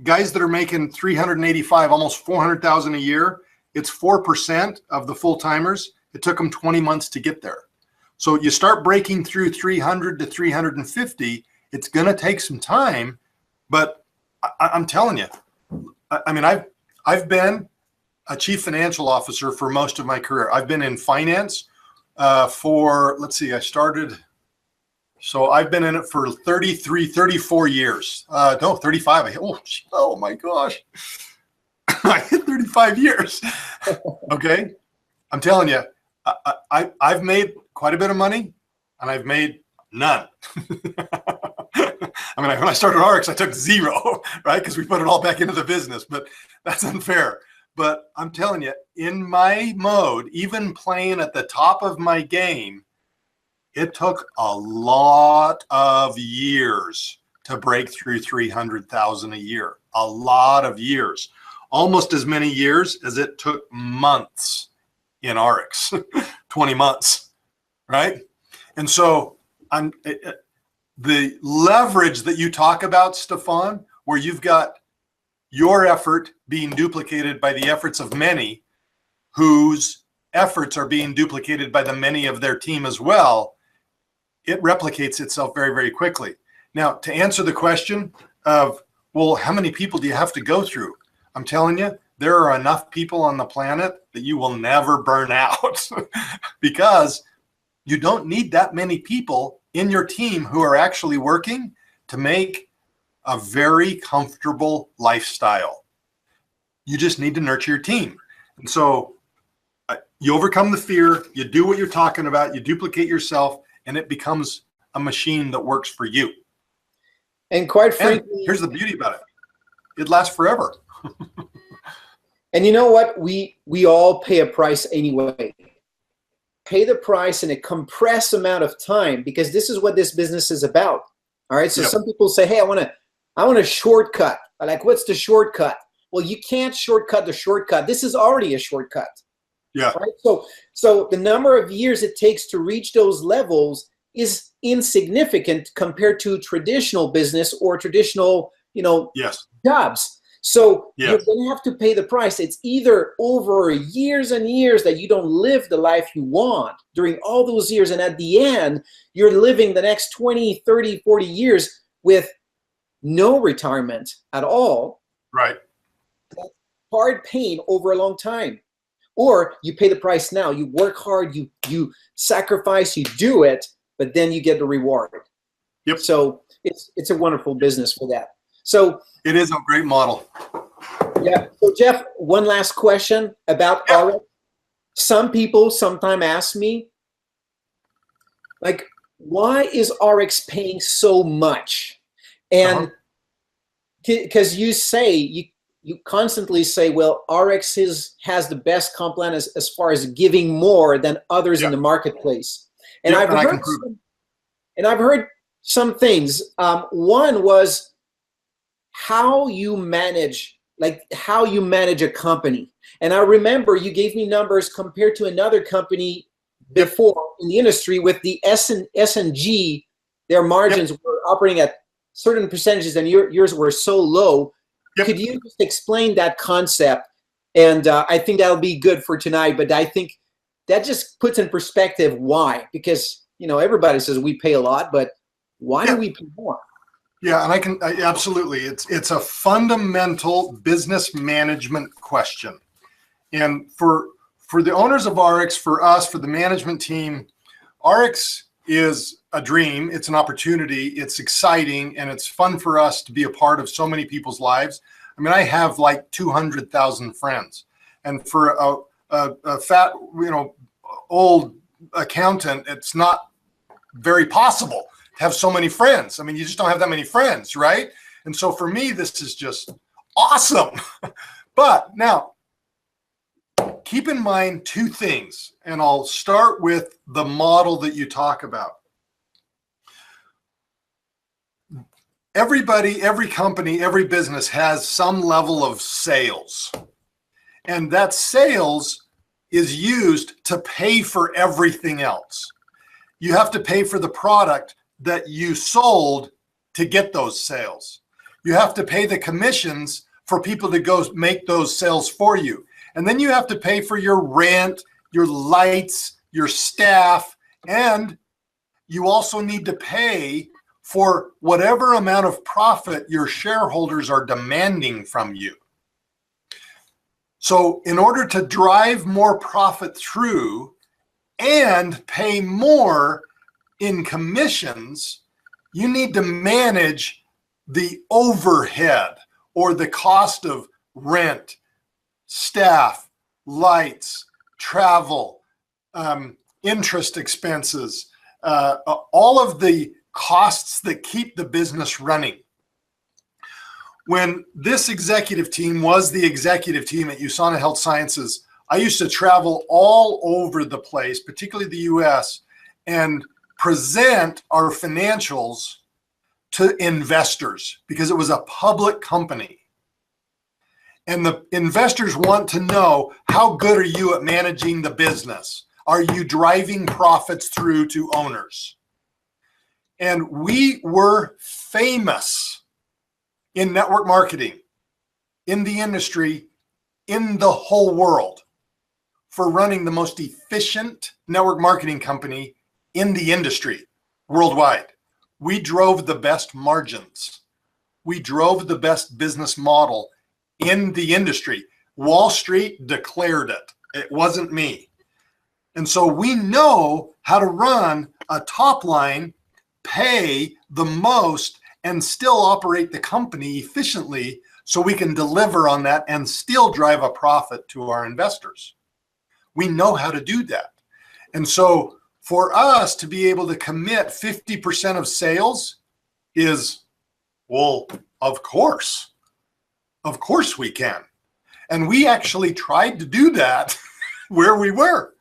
guys that are making $385,000, almost $400,000 a year, it's 4% of the full-timers. It took them 20 months to get there. So you start breaking through 300 to 350. It's going to take some time, but I'm telling you, I mean, I've been a chief financial officer for most of my career. I've been in finance for, let's see, so I've been in it for 34 years. No, 35. Oh my gosh. I hit 35 years. Okay. I'm telling you, I've made quite a bit of money and I've made none. I mean, when I started ARIIX, I took 0, right? Because we put it all back into the business, but that's unfair. But I'm telling you, in my mode, even playing at the top of my game, it took a lot of years to break through 300,000 a year. A lot of years. Almost as many years as it took months in ARIIX. 20 months, right? And so the leverage that you talk about, Stephane, where you've got your effort being duplicated by the efforts of many whose efforts are being duplicated by the many of their team as well, it replicates itself very, very quickly. Now, to answer the question of, well, how many people do you have to go through? I'm telling you, there are enough people on the planet that you will never burn out because you don't need that many people in your team who are actually working to make a very comfortable lifestyle. You just need to nurture your team. And so you overcome the fear, you do what you're talking about, you duplicate yourself, and it becomes a machine that works for you. And quite frankly, here's the beauty about it. It lasts forever. And you know what? We all pay a price anyway. Pay the price in a compressed amount of time, because this is what this business is about. All right. So some people say, hey, I want a shortcut. I'm like, what's the shortcut? Well, you can't shortcut the shortcut. This is already a shortcut. Yeah. Right. So the number of years it takes to reach those levels is insignificant compared to traditional business or traditional, jobs. So you're going to have to pay the price. It's either over years and years that you don't live the life you want during all those years, and at the end, you're living the next 20, 30, 40 years with no retirement at all. Right. That's hard pain over a long time. Or you pay the price now. You work hard, you sacrifice, you do it, but then you get the reward. Yep. So it's a wonderful business for that. So it is a great model. Yeah. So Jeff, one last question about ARIIX. Some people sometimes ask me, like, why is ARIIX paying so much? And because you constantly say, well, ARIIX has the best comp plan as far as giving more than others in the marketplace. And I've heard some things. One was how you manage a company. And I remember you gave me numbers compared to another company before in the industry with the S&G. Their margins were operating at certain percentages, and yours were so low. Could you just explain that concept? And I think that'll be good for tonight, but I think that just puts in perspective why. Because, everybody says we pay a lot, but why do we pay more? Yeah, and absolutely. It's a fundamental business management question. And for the owners of ARIIX, for us, for the management team, ARIIX is a dream. It's an opportunity. It's exciting, and it's fun for us to be a part of so many people's lives. I mean, I have like 200,000 friends, and for a fat, old accountant, it's not very possible to have so many friends. I mean, you just don't have that many friends, right? And so for me, this is just awesome. But now, keep in mind two things, and I'll start with the model that you talk about. Everybody, every company, every business has some level of sales. And that sales is used to pay for everything else. You have to pay for the product that you sold to get those sales. You have to pay the commissions for people to go make those sales for you. And then you have to pay for your rent, your lights, your staff, and you also need to pay for whatever amount of profit your shareholders are demanding from you. So in order to drive more profit through and pay more in commissions, you need to manage the overhead or the cost of rent, staff, lights, travel, interest expenses, all of the costs that keep the business running. When this executive team was the executive team at USANA Health Sciences, I used to travel all over the place, particularly the US, and present our financials to investors because it was a public company. And the investors want to know, how good are you at managing the business? Are you driving profits through to owners? And we were famous in network marketing, in the industry, in the whole world, for running the most efficient network marketing company in the industry worldwide. We drove the best margins. We drove the best business model in the industry. Wall Street declared it. It wasn't me. And so we know how to run a top line pay the most and still operate the company efficiently so we can deliver on that and still drive a profit to our investors. We know how to do that. And so for us to be able to commit 50% of sales is, well, of course we can. And we actually tried to do that where we were.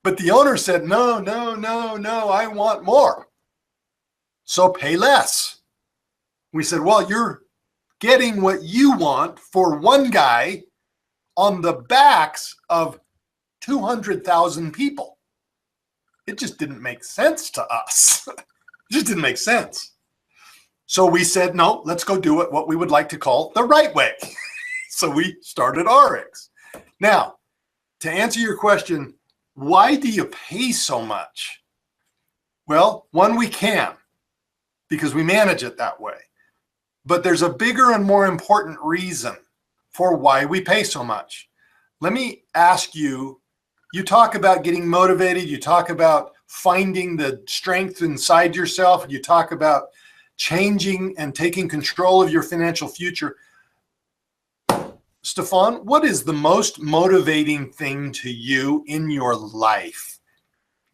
But the owner said, no, I want more. So pay less. We said, well, you're getting what you want for one guy on the backs of 200,000 people. It just didn't make sense to us. It just didn't make sense. So we said, no, let's go do it what we would like to call the right way. So we started ARIIX. Now, to answer your question, why do you pay so much? Well, one, we can, because we manage it that way. But there's a bigger and more important reason for why we pay so much. Let me ask you, you talk about getting motivated, you talk about finding the strength inside yourself, you talk about changing and taking control of your financial future. Stephane, what is the most motivating thing to you in your life?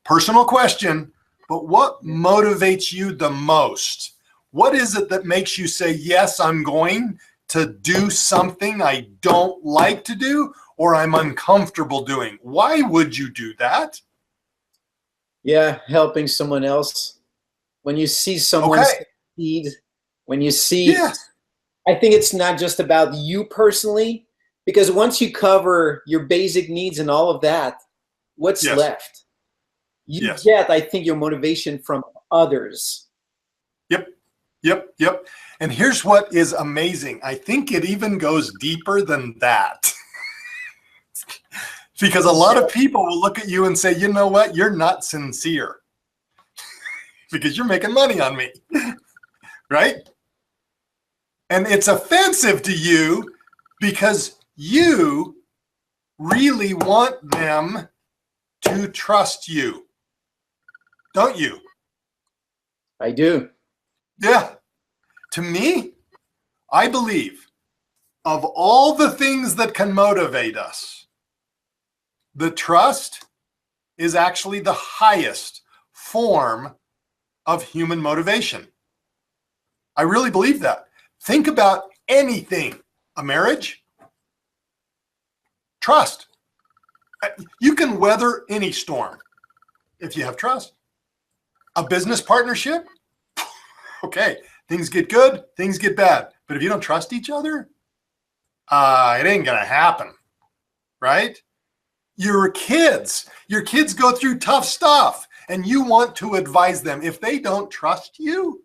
Personal question, but what motivates you the most? What is it that makes you say, yes, I'm going to do something I don't like to do or I'm uncomfortable doing? Why would you do that? Yeah, helping someone else. When you see someone succeed, when you see, I think it's not just about you personally, because once you cover your basic needs and all of that, what's left? You get, I think, your motivation from others. Yep. And here's what is amazing. I think it even goes deeper than that. Because a lot of people will look at you and say, you know what, you're not sincere because you're making money on me, right? And it's offensive to you because you really want them to trust you, don't you? I do. Yeah. To me, I believe of all the things that can motivate us, the trust is actually the highest form of human motivation. I really believe that. Think about anything. A marriage, trust. You can weather any storm if you have trust. A business partnership, okay, things get good, things get bad. But if you don't trust each other, it ain't gonna happen, right? Your kids go through tough stuff and you want to advise them. If they don't trust you,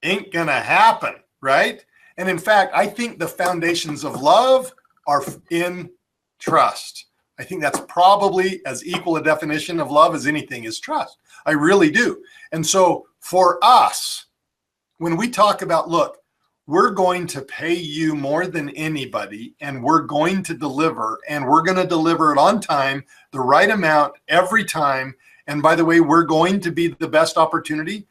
ain't gonna happen, right? And in fact, I think the foundations of love are in trust. I think that's probably as equal a definition of love as anything is trust. I really do. And so for us, when we talk about, look, we're going to pay you more than anybody and we're going to deliver, and we're going to deliver it on time, the right amount every time. And by the way, we're going to be the best opportunity.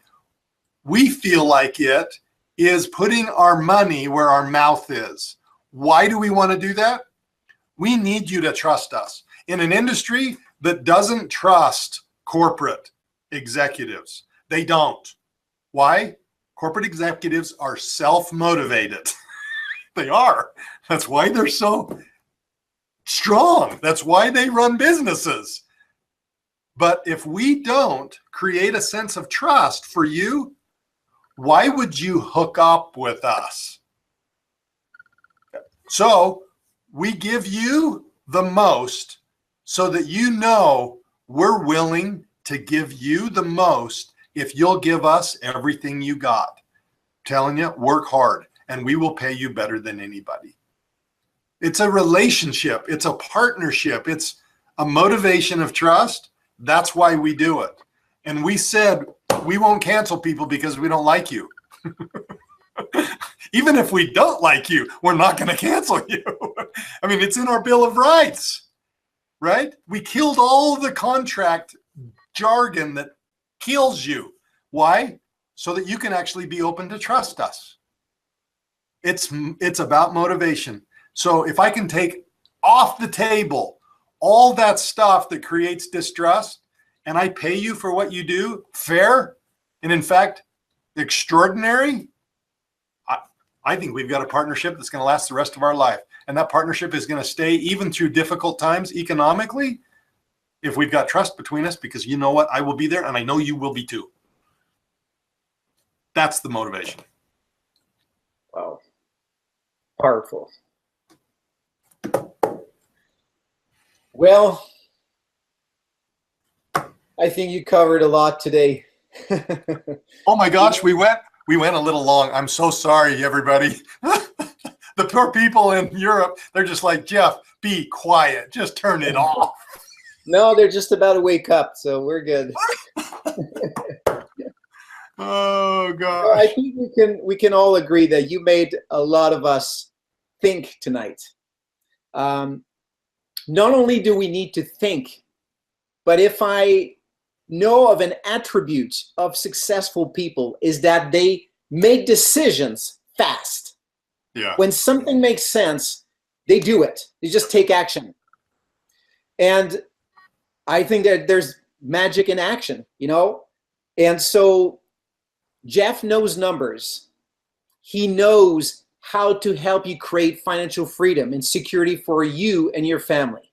We feel like it is putting our money where our mouth is. Why do we want to do that? We need you to trust us. In an industry that doesn't trust corporate executives, they don't. Why? Corporate executives are self-motivated. They are. That's why they're so strong. That's why they run businesses. But if we don't create a sense of trust for you, why would you hook up with us? So we give you the most so that you know we're willing to give you the most if you'll give us everything you got. I'm telling you, work hard and we will pay you better than anybody. It's a relationship. It's a partnership. It's a motivation of trust. That's why we do it. And we said we won't cancel people because we don't like you. Even if we don't like you, we're not going to cancel you. I mean, it's in our Bill of Rights, right? We killed all the contract jargon that kills you. Why? So that you can actually be open to trust us. It's about motivation. So if I can take off the table all that stuff that creates distrust, and I pay you for what you do, fair, and in fact, extraordinary, I think we've got a partnership that's going to last the rest of our life. And that partnership is going to stay even through difficult times economically if we've got trust between us, because you know what? I will be there, and I know you will be too. That's the motivation. Wow. Powerful. Well, I think you covered a lot today. Oh my gosh, we went a little long. I'm so sorry, everybody. The poor people in Europe, they're just like, Jeff, be quiet. Just turn it off. No, they're just about to wake up, so we're good. Oh gosh. Well, I think we can all agree that you made a lot of us think tonight. Not only do we need to think, but if I know of an attribute of successful people is that they make decisions fast. Yeah. When something makes sense, they do it. They just take action. And I think that there's magic in action, you know? And so Jeff knows numbers. He knows how to help you create financial freedom and security for you and your family.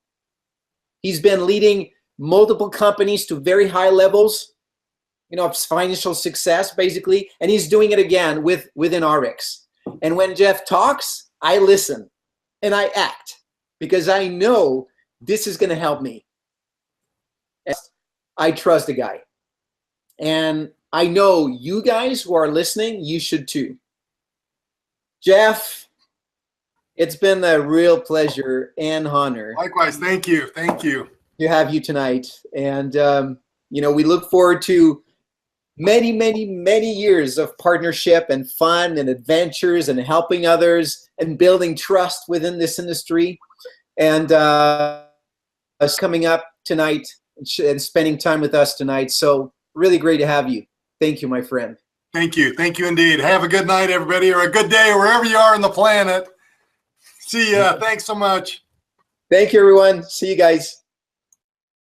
He's been leading multiple companies to very high levels, you know, of financial success, basically, and he's doing it again within ARIIX. And when Jeff talks, I listen and I act because I know this is going to help me. I trust the guy. And I know you guys who are listening, you should too. Jeff, it's been a real pleasure and honor. Likewise. Thank you. Thank you. To have you tonight. And, you know, we look forward to many, many, many years of partnership and fun and adventures and helping others and building trust within this industry. And us coming up tonight and spending time with us tonight. So really great to have you. Thank you, my friend. Thank you. Thank you indeed. Have a good night, everybody, or a good day wherever you are on the planet. See ya. Thanks so much. Thank you, everyone. See you guys.